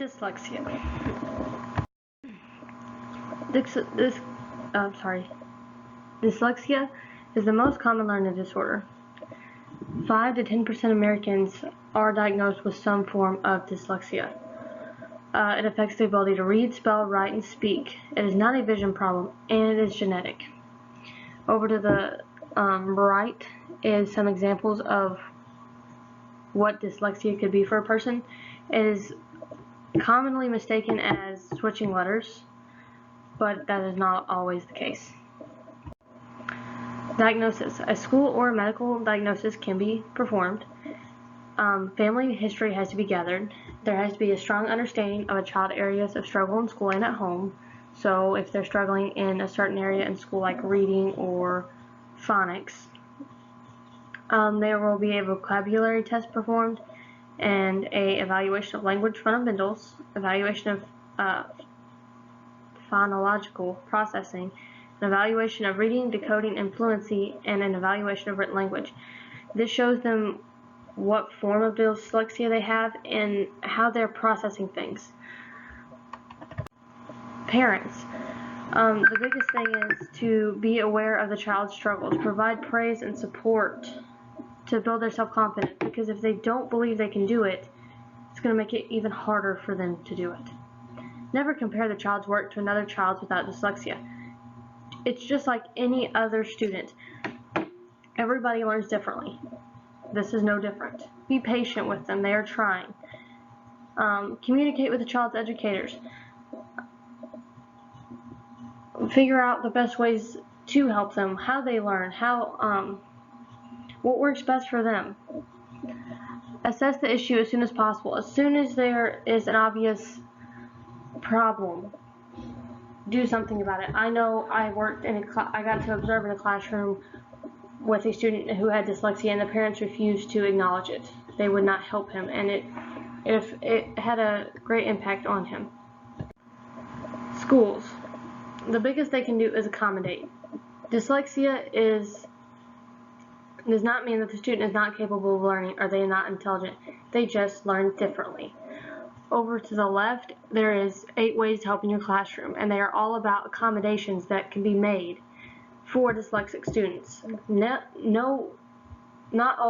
Dyslexia. Dyslexia is the most common learning disorder. 5 to 10% of Americans are diagnosed with some form of dyslexia. It affects the ability to read, spell, write, and speak. It is not a vision problem, and it is genetic. Over to the right is some examples of what dyslexia could be for a person. It is commonly mistaken as switching letters, but that is not always the case. Diagnosis. A school or medical diagnosis can be performed. Family history has to be gathered. There has to be a strong understanding of a child's areas of struggle in school and at home. So if they're struggling in a certain area in school like reading or phonics, there will be a vocabulary test performed and a evaluation of language fundamentals, evaluation of phonological processing, an evaluation of reading, decoding, and fluency, and an evaluation of written language. This shows them what form of dyslexia they have and how they're processing things. Parents. The biggest thing is to be aware of the child's struggles, provide praise and support to build their self-confidence, because if they don't believe they can do it, it's going to make it even harder for them to do it. Never compare the child's work to another child's without dyslexia. It's just like any other student. Everybody learns differently. This is no different. Be patient with them. They are trying. Communicate with the child's educators. Figure out the best ways to help them, how they learn, what works best for them. Assess the issue as soon as possible. As soon as there is an obvious problem, do something about it. I know I got to observe in a classroom with a student who had dyslexia, and the parents refused to acknowledge it. They would not help him, and it had a great impact on him. Schools. The biggest they can do is accommodate. Dyslexia does not mean that the student is not capable of learning or they are not intelligent. They just learn differently. Over to the left, there is 8 ways to help in your classroom, and they are all about accommodations that can be made for dyslexic students. Not all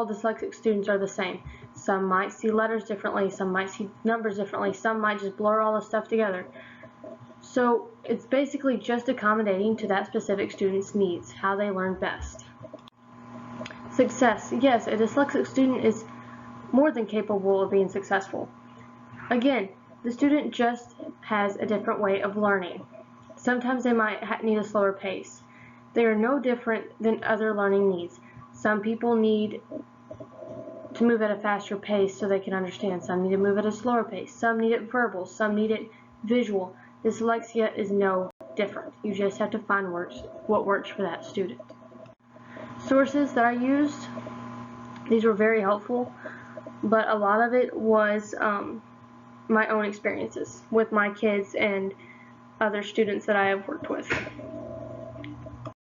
dyslexic students are the same. Some might see letters differently, some might see numbers differently, some might just blur all the stuff together. So it's basically just accommodating to that specific student's needs, how they learn best. Success. Yes, a dyslexic student is more than capable of being successful. Again, the student just has a different way of learning. Sometimes they might need a slower pace. They are no different than other learning needs. Some people need to move at a faster pace so they can understand. Some need to move at a slower pace. Some need it verbal. Some need it visual. Dyslexia is no different. You just have to find what works for that student. Sources that I used, these were very helpful, but a lot of it was my own experiences with my kids and other students that I have worked with.